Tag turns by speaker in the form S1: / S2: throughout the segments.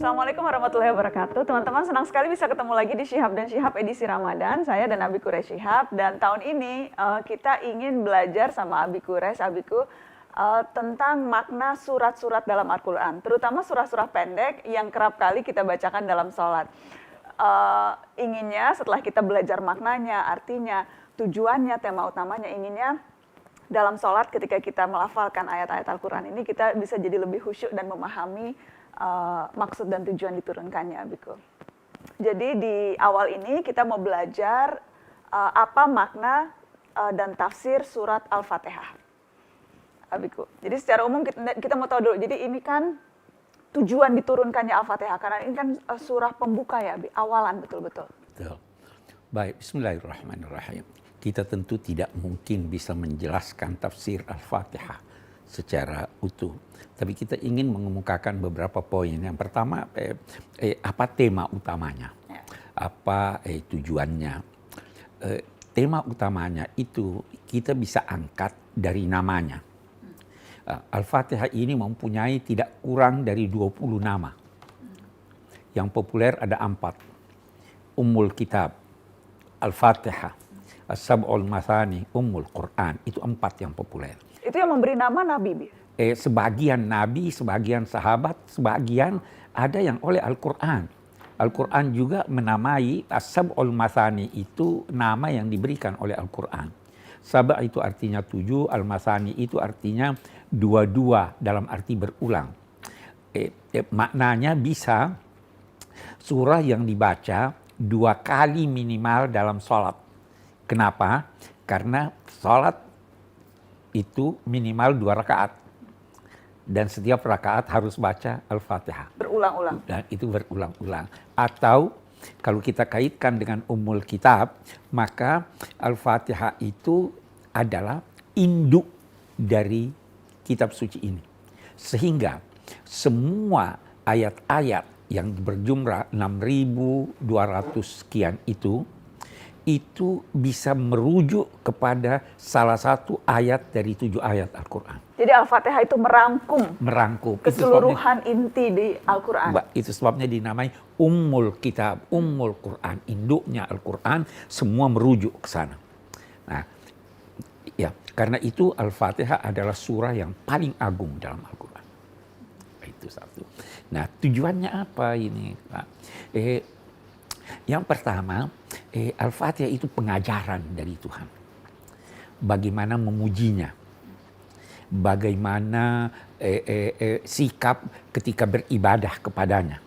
S1: Assalamualaikum warahmatullahi wabarakatuh. Teman-teman, senang sekali bisa ketemu lagi di Syihab dan Syihab edisi Ramadan. Saya dan Abi Quraisy Syihab, dan tahun ini kita ingin belajar sama Abi Quraisy, Abiku, tentang makna surat-surat dalam Al-Quran, terutama surah-surah pendek yang kerap kali kita bacakan dalam sholat. Inginnya setelah kita belajar maknanya, artinya, tujuannya, tema utamanya, inginnya dalam sholat ketika kita melafalkan ayat-ayat Al-Quran ini kita bisa jadi lebih khusyuk dan memahami maksud dan tujuan diturunkannya, Abiku. Jadi di awal ini kita mau belajar apa makna dan tafsir surat Al-Fatihah, Abiku. Jadi secara umum kita mau tahu dulu, jadi ini kan tujuan diturunkannya Al-Fatihah, karena ini kan surah pembuka ya, Abi, awalan betul-betul.
S2: Betul. Baik, bismillahirrahmanirrahim. Kita tentu tidak mungkin bisa menjelaskan tafsir Al-Fatihah secara utuh. Tapi kita ingin mengemukakan beberapa poin. Yang pertama, apa tema utamanya? Apa tujuannya? Tema utamanya itu kita bisa angkat dari namanya. Al-Fatihah ini mempunyai tidak kurang dari 20 nama. Yang populer ada 4. Ummul Kitab, Al-Fatihah, As-Sab'ul Mathani, Ummul Quran. Itu 4 yang populer.
S1: Itu yang memberi nama Nabi, Bi?
S2: Sebagian Nabi, sebagian sahabat, sebagian ada yang oleh Al-Quran. Al-Quran juga menamai As-Sab'ul Mathani, itu nama yang diberikan oleh Al-Quran. Sab' itu artinya 7, Al-Mathani itu artinya 22 dalam arti berulang. Maknanya bisa surah yang dibaca 2 kali minimal dalam sholat. Kenapa? Karena sholat itu minimal 2 rakaat. Dan setiap rakaat harus baca Al-Fatihah.
S1: Berulang-ulang.
S2: Dan itu berulang-ulang. Atau kalau kita kaitkan dengan Ummul Kitab, maka Al-Fatihah itu adalah induk dari kitab suci ini. Sehingga semua ayat-ayat yang berjumlah 6.200 sekian itu bisa merujuk kepada salah satu ayat dari 7 ayat Al-Quran.
S1: Jadi Al-Fatihah itu merangkum keseluruhan inti di Al-Quran.
S2: Itu sebabnya dinamai Ummul Kitab, Ummul Quran, induknya Al-Quran, semua merujuk ke sana. Nah, ya, karena itu Al-Fatihah adalah surah yang paling agung dalam Al-Quran. Itu satu. Nah, tujuannya apa ini, Pak? Yang pertama, Al-Fatihah itu pengajaran dari Tuhan. Bagaimana memujinya. Bagaimana sikap ketika beribadah kepadanya.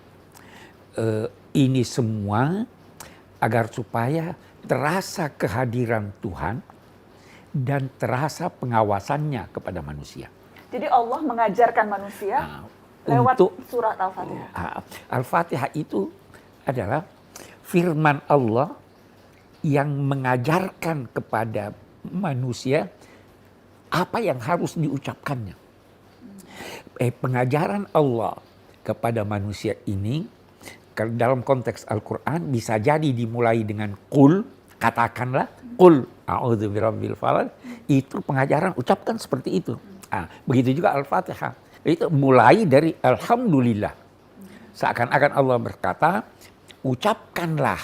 S2: Ini semua agar supaya terasa kehadiran Tuhan dan terasa pengawasannya kepada manusia.
S1: Jadi Allah mengajarkan manusia lewat surat Al-Fatihah.
S2: Al-Fatihah itu adalah firman Allah yang mengajarkan kepada manusia apa yang harus diucapkannya. Pengajaran Allah kepada manusia ini dalam konteks Al-Quran bisa jadi dimulai dengan qul, katakanlah, qul a'udzu birabbil falaq, itu pengajaran ucapkan seperti itu. Begitu juga Al-Fatihah, itu mulai dari alhamdulillah. Seakan-akan Allah berkata, ucapkanlah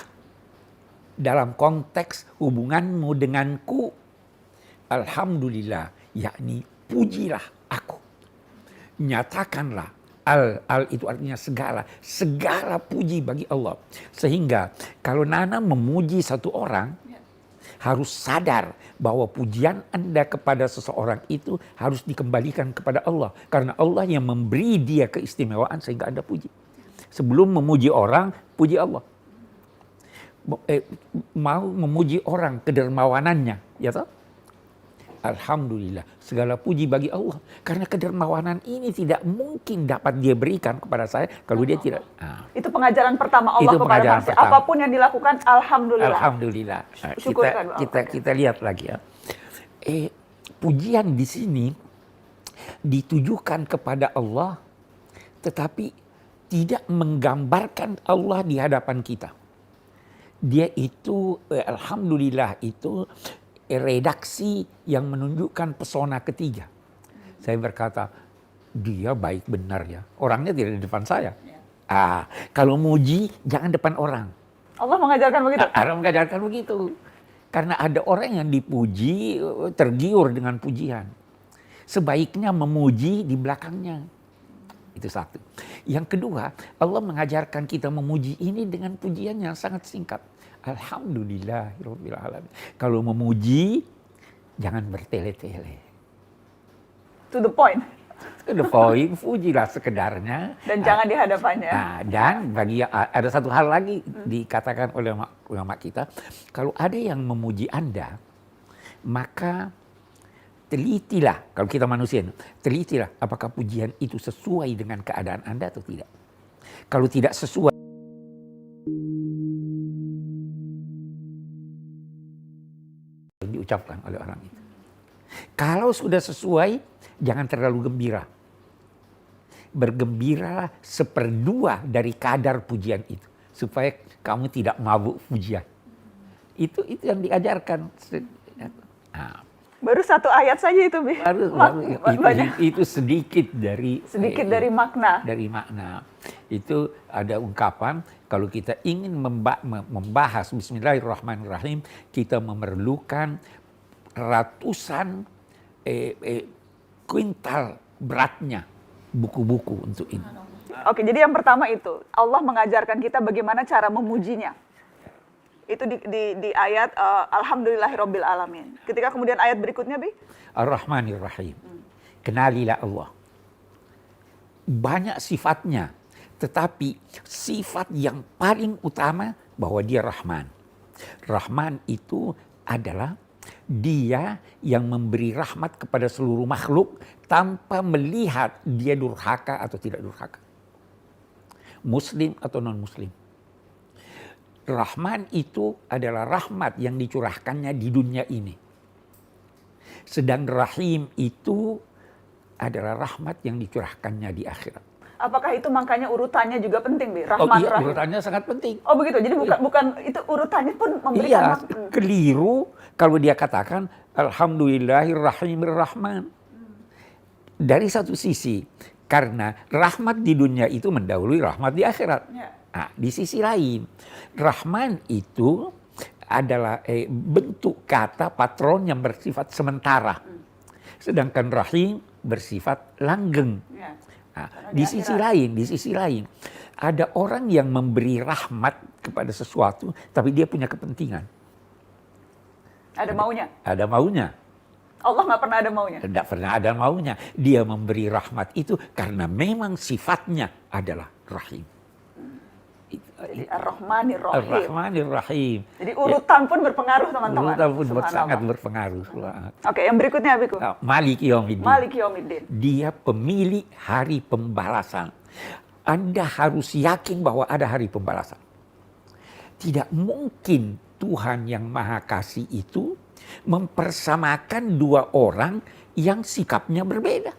S2: dalam konteks hubunganmu denganku, alhamdulillah, yakni pujilah aku. Nyatakanlah, al itu artinya segala puji bagi Allah. Sehingga kalau Nana memuji satu orang, harus sadar bahwa pujian Anda kepada seseorang itu harus dikembalikan kepada Allah. Karena Allah yang memberi dia keistimewaan sehingga Anda puji. Sebelum memuji orang, puji Allah. Mau memuji orang kedermawanannya, ya toh? Alhamdulillah, segala puji bagi Allah. Karena kedermawanan ini tidak mungkin dapat dia berikan kepada saya kalau dia tidak.
S1: Itu pengajaran pertama Allah kepada manusia. Apapun yang dilakukan, alhamdulillah.
S2: Alhamdulillah. Kita lihat lagi ya. Pujian di sini ditujukan kepada Allah, tetapi tidak menggambarkan Allah di hadapan kita. Dia itu, alhamdulillah itu redaksi yang menunjukkan pesona ketiga. Saya berkata, dia baik benar ya. Orangnya tidak di depan saya. Kalau muji jangan depan orang.
S1: Allah mengajarkan begitu.
S2: Allah mengajarkan begitu. Karena ada orang yang dipuji tergiur dengan pujian. Sebaiknya memuji di belakangnya. Itu satu. Yang kedua, Allah mengajarkan kita memuji ini dengan pujian yang sangat singkat. Alhamdulillahirabbil alamin. Kalau memuji jangan bertele-tele.
S1: To the point.
S2: To the point, pujilah sekedarnya.
S1: Dan jangan di hadapannya.
S2: Dan bagi ada satu hal lagi dikatakan oleh ulama kita, kalau ada yang memuji Anda, maka telitilah, kalau kita manusia, telitilah apakah pujian itu sesuai dengan keadaan Anda atau tidak. Kalau tidak sesuai, diucapkan oleh orang itu. Kalau sudah sesuai, jangan terlalu gembira. Bergembiralah 1/2 dari kadar pujian itu, supaya kamu tidak mabuk pujian. Itu yang diajarkan.
S1: Baru satu ayat saja itu, Bi.
S2: Itu sedikit dari
S1: makna.
S2: Dari makna. Itu ada ungkapan, kalau kita ingin membahas Bismillahirrahmanirrahim, kita memerlukan ratusan kuintal beratnya buku-buku untuk ini.
S1: Oke, jadi yang pertama itu, Allah mengajarkan kita bagaimana cara memujinya. Itu di ayat Alhamdulillahirabbil alamin. Ketika kemudian ayat berikutnya, Bi?
S2: Ar-Rahmanir-Rahim. Kenalilah Allah. Banyak sifatnya, tetapi sifat yang paling utama bahwa dia Rahman. Rahman itu adalah Dia yang memberi rahmat kepada seluruh makhluk tanpa melihat dia durhaka atau tidak durhaka. Muslim atau non-muslim. Rahman itu adalah rahmat yang dicurahkannya di dunia ini. Sedang Rahim itu adalah rahmat yang dicurahkannya di akhirat.
S1: Apakah itu makanya urutannya juga penting, Bi? Rahman,
S2: iya,
S1: Rahim.
S2: urutannya sangat penting.
S1: Oh begitu, jadi bukan itu urutannya pun memberikan
S2: makna. Keliru kalau dia katakan Alhamdulillahirrahmanirrahim. Dari satu sisi, karena rahmat di dunia itu mendahului rahmat di akhirat.
S1: Ya.
S2: Di sisi lain, Rahman itu adalah bentuk kata patron yang bersifat sementara. Sedangkan Rahim bersifat langgeng.
S1: Ya.
S2: Di sisi lain, ada orang yang memberi rahmat kepada sesuatu, tapi dia punya kepentingan.
S1: Ada maunya.
S2: Ada maunya.
S1: Allah nggak pernah ada maunya.
S2: Tidak pernah ada maunya. Dia memberi rahmat itu karena memang sifatnya adalah Rahim. Ar-Rahmanir-Rahim.
S1: Jadi urutan pun berpengaruh, teman-teman.
S2: Urutan pun sangat berpengaruh.
S1: Oke, yang berikutnya, Abiku.
S2: Maliki Yaumiddin.
S1: Maliki Yaumiddin.
S2: Dia pemilik hari pembalasan. Anda harus yakin bahwa ada hari pembalasan. Tidak mungkin Tuhan yang Maha Kasih itu mempersamakan dua orang yang sikapnya berbeda.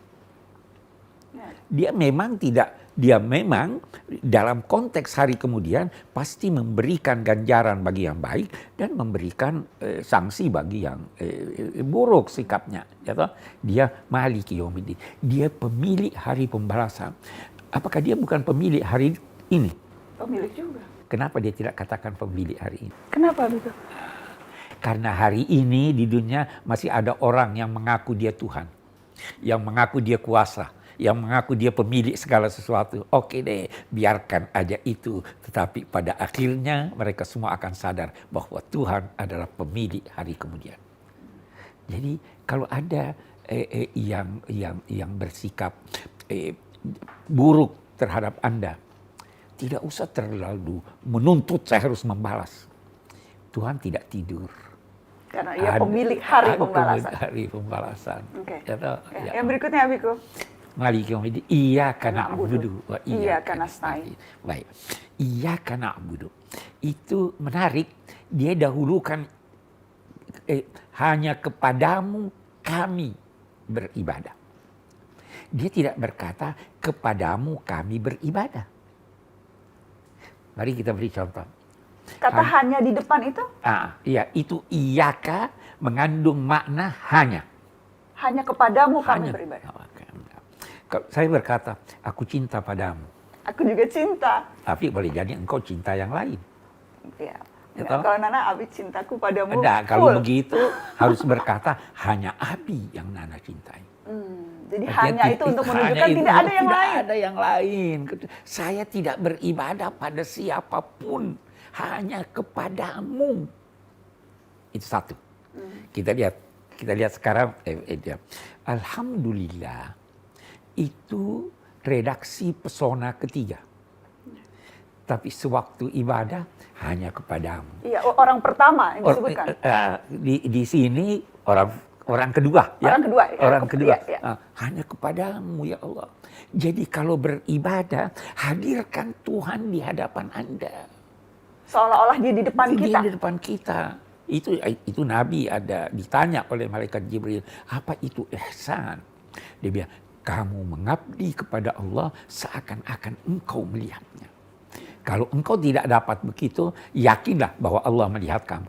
S2: Dia memang dalam konteks hari kemudian pasti memberikan ganjaran bagi yang baik dan memberikan sanksi bagi yang buruk sikapnya. Dia Maliki Yaumiddin. Dia pemilik hari pembalasan. Apakah dia bukan pemilik hari ini?
S1: Pemilik juga.
S2: Kenapa dia tidak katakan pemilik hari ini?
S1: Kenapa begitu?
S2: Karena hari ini di dunia masih ada orang yang mengaku dia Tuhan. Yang mengaku dia kuasa. Yang mengaku dia pemilik segala sesuatu. Oke deh, biarkan aja itu. Tetapi pada akhirnya mereka semua akan sadar bahwa Tuhan adalah pemilik hari kemudian. Jadi kalau ada yang bersikap buruk terhadap Anda, tidak usah terlalu menuntut saya harus membalas. Tuhan tidak tidur.
S1: Karena ia pemilik hari pembalasan.
S2: Hari pembalasan.
S1: Okay.
S2: Ya.
S1: Yang berikutnya, Abiku.
S2: Maliki Yaumiddin. Iyyaka na'budu wa
S1: iyyaka nasta'in.
S2: Baik. Iyyaka na'budu. Itu menarik. Dia dahulukan hanya kepadamu kami beribadah. Dia tidak berkata kepadamu kami beribadah. Mari kita beri contoh.
S1: Kata hanya di depan itu?
S2: Iya, itu iyyaka mengandung makna hanya.
S1: Hanya kepadamu kami beribadah.
S2: Kalau saya berkata, aku cinta padamu.
S1: Aku juga cinta.
S2: Tapi boleh jadi engkau cinta yang lain.
S1: Ya.
S2: Ya
S1: Enggak,
S2: toh?
S1: kalau Nana, Abi cintaku padamu
S2: Enggak, kalau
S1: full.
S2: begitu harus berkata hanya Abi yang Nana cintai.
S1: Jadi
S2: Artinya
S1: hanya itu untuk
S2: hanya
S1: menunjukkan
S2: itu,
S1: tidak ada yang
S2: tidak
S1: lain.
S2: ada yang lain. Saya tidak beribadah pada siapapun, hanya kepadamu. Itu satu. Kita lihat sekarang. Alhamdulillah, itu redaksi pesona ketiga. Tapi sewaktu ibadah hanya kepadamu.
S1: Iya, orang pertama yang disebutkan.
S2: Di sini orang kedua,
S1: Orang kedua, ya.
S2: Orang kedua.
S1: Iya, iya.
S2: Hanya kepadamu ya Allah. Jadi kalau beribadah, hadirkan Tuhan di hadapan Anda.
S1: Seolah-olah dia di depan
S2: Dia
S1: kita.
S2: di depan kita. Itu Nabi ada ditanya oleh malaikat Jibril, apa itu ihsan? Dia bilang, kamu mengabdi kepada Allah seakan-akan engkau melihatnya. Kalau engkau tidak dapat begitu, yakinlah bahwa Allah melihat kamu.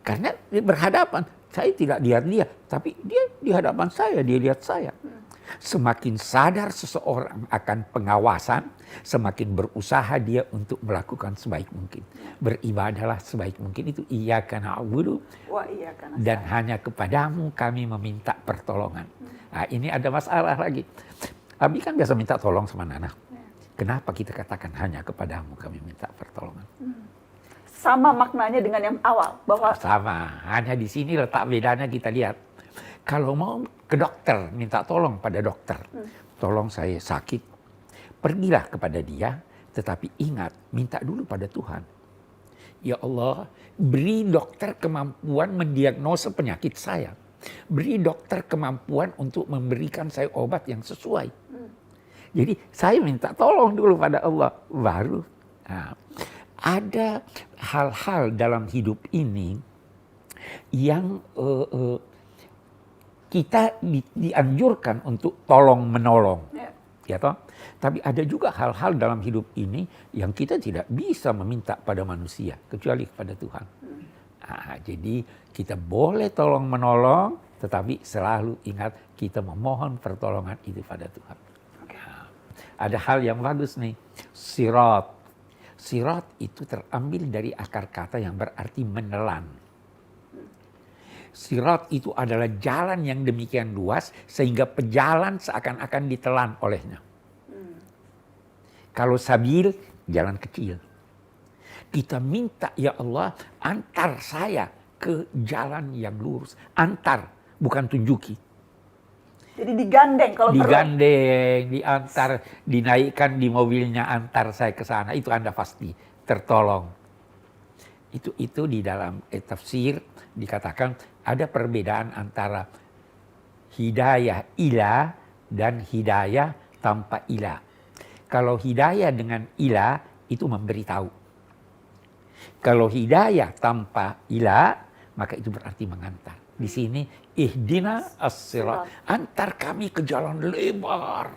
S2: Karena berhadapan, saya tidak lihat dia, tapi dia di hadapan saya, dia lihat saya. Semakin sadar seseorang akan pengawasan, semakin berusaha dia untuk melakukan sebaik mungkin. Beribadahlah sebaik mungkin, itu iyyaka na'budu
S1: Wah, iya kan.
S2: dan hanya kepadamu kami meminta pertolongan. Nah, ini ada masalah lagi. Abi kan biasa minta tolong sama Nana. Kenapa kita katakan hanya kepadamu kami minta pertolongan?
S1: Sama maknanya dengan yang awal, bahwa
S2: Sama, hanya di sini letak bedanya kita lihat. Kalau mau ke dokter, minta tolong pada dokter. Tolong saya sakit, pergilah kepada dia, tetapi ingat, minta dulu pada Tuhan. Ya Allah, beri dokter kemampuan mendiagnosa penyakit saya. Beri dokter kemampuan untuk memberikan saya obat yang sesuai. Jadi saya minta tolong dulu pada Allah, baru. Nah, ada hal-hal dalam hidup ini yang kita dianjurkan untuk tolong menolong, ya toh. Tapi ada juga hal-hal dalam hidup ini yang kita tidak bisa meminta pada manusia kecuali kepada Tuhan. Nah, jadi kita boleh tolong menolong, tetapi selalu ingat kita memohon pertolongan itu pada Tuhan. Nah, ada hal yang bagus nih, sirat. Sirat itu terambil dari akar kata yang berarti menelan. Sirat itu adalah jalan yang demikian luas sehingga pejalan seakan-akan ditelan olehnya. Kalau sabil, jalan kecil. Kita minta, ya Allah, antar saya ke jalan yang lurus. Antar, bukan tunjuki.
S1: jadi digandeng kalau perlu.
S2: Digandeng, diantar, dinaikkan di mobilnya, antar saya ke sana. Itu Anda pasti tertolong. Itu di dalam tafsir dikatakan ada perbedaan antara hidayah ila dan hidayah tanpa ila. Kalau hidayah dengan ila itu memberitahu. Kalau hidayah tanpa ila maka itu berarti mengantar. Di sini ihdina as-sirat, antar kami ke jalan lebar.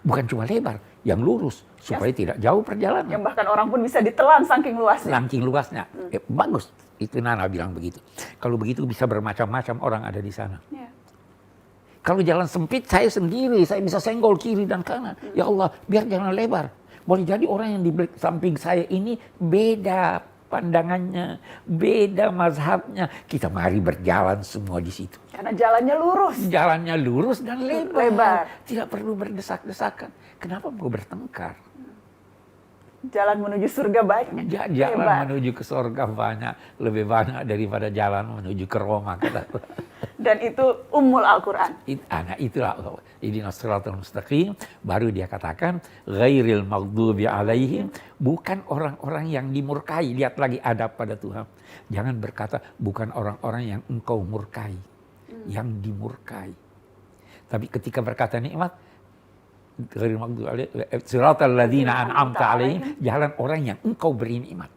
S2: Bukan cuma lebar, yang lurus supaya tidak jauh perjalanan.
S1: Yang bahkan orang pun bisa ditelan saking luasnya.
S2: Saking luasnya. Bagus. Itu Nana bilang begitu. Kalau begitu bisa bermacam-macam orang ada di sana.
S1: Ya.
S2: Kalau jalan sempit saya sendiri, saya bisa senggol kiri dan kanan. Ya Allah, biar jalan lebar. Boleh jadi orang yang di samping saya ini beda pandangannya, beda mazhabnya. Kita mari berjalan semua di situ.
S1: Karena jalannya lurus.
S2: Jalannya lurus dan lebar.
S1: Lebar.
S2: Tidak perlu berdesak-desakan. Kenapa mau bertengkar?
S1: Jalan menuju surga banyak.
S2: Jalan
S1: Lebar.
S2: menuju ke surga lebih banyak daripada jalan menuju ke Roma.
S1: Dan itu ummul Al-Quran.
S2: Nah itulah ihdinas siratal mustaqim. Baru dia katakan ghairil maghdubi alaihim, bukan orang-orang yang dimurkai. Lihat lagi adab pada Tuhan. Jangan berkata bukan orang-orang yang engkau murkai, yang dimurkai. Tapi ketika berkata nikmat, ghairil maghdubi alaihim siratal ladzina an'amta alaihim, jalan orang yang engkau beri nikmat.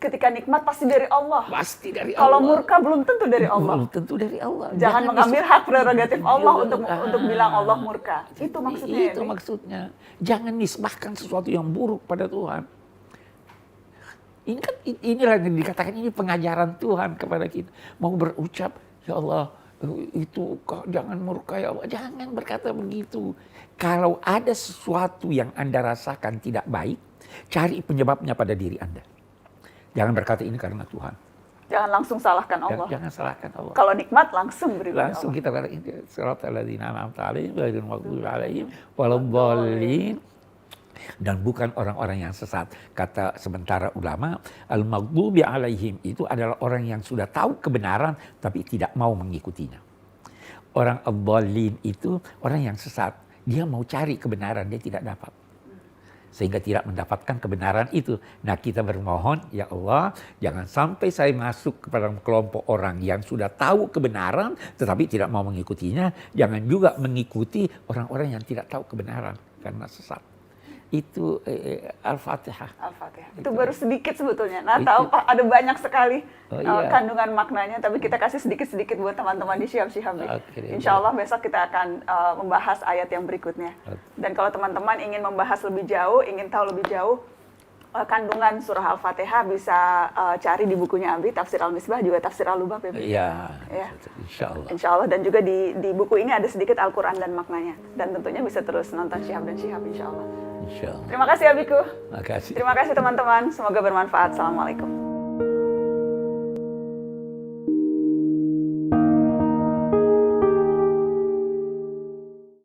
S1: Ketika nikmat pasti dari Allah.
S2: Pasti dari
S1: Kalau
S2: Allah.
S1: murka belum tentu dari Allah.
S2: Belum tentu dari Allah.
S1: Jangan mengambil hak prerogatif Allah untuk bilang Allah murka. Itu maksudnya.
S2: Itu maksudnya. Jangan nisbahkan sesuatu yang buruk pada Tuhan. Ini kan inilah yang dikatakan ini pengajaran Tuhan kepada kita. Mau berucap, ya Allah, itu kok jangan murka ya Allah. Jangan berkata begitu. Kalau ada sesuatu yang Anda rasakan tidak baik, cari penyebabnya pada diri Anda. Jangan berkata ini karena Tuhan.
S1: Jangan langsung salahkan Allah.
S2: Jangan salahkan Allah.
S1: Kalau nikmat langsung beri pada
S2: Langsung
S1: Allah.
S2: kita kata siratal ladzina an'amta 'alaihim ghairil maghdubi 'alaihim waladdallin. Dan bukan orang-orang yang sesat. Kata sementara ulama, al-maghdubi 'alaihim itu adalah orang yang sudah tahu kebenaran tapi tidak mau mengikutinya. Orang ad-dallin itu orang yang sesat. Dia mau cari kebenaran, dia tidak dapat. Sehingga tidak mendapatkan kebenaran itu. Nah, kita bermohon, ya Allah, jangan sampai saya masuk kepada kelompok orang yang sudah tahu kebenaran tetapi tidak mau mengikutinya. Jangan juga mengikuti orang-orang yang tidak tahu kebenaran karena sesat. Itu Al-Fatihah.
S1: Al-Fatihah. Itu baru sedikit sebetulnya. Nah, tahu Pak, ada banyak sekali kandungan maknanya, tapi kita kasih sedikit-sedikit buat teman-teman di Syihab-Syihab. Insya Allah besok kita akan membahas ayat yang berikutnya. Dan kalau teman-teman ingin membahas lebih jauh, ingin tahu lebih jauh kandungan surah Al-Fatihah, bisa cari di bukunya Abi, Tafsir Al-Misbah, juga Tafsir Al-Lubab ya.
S2: Iya, insya Allah.
S1: Insya Allah. Dan juga di buku ini ada sedikit Al-Quran dan maknanya. Dan tentunya bisa terus nonton Syihab dan Syihab, insya Allah.
S2: Insya Allah.
S1: Terima kasih Abiku.
S2: Makasih.
S1: Terima kasih teman-teman. Semoga bermanfaat. Assalamualaikum.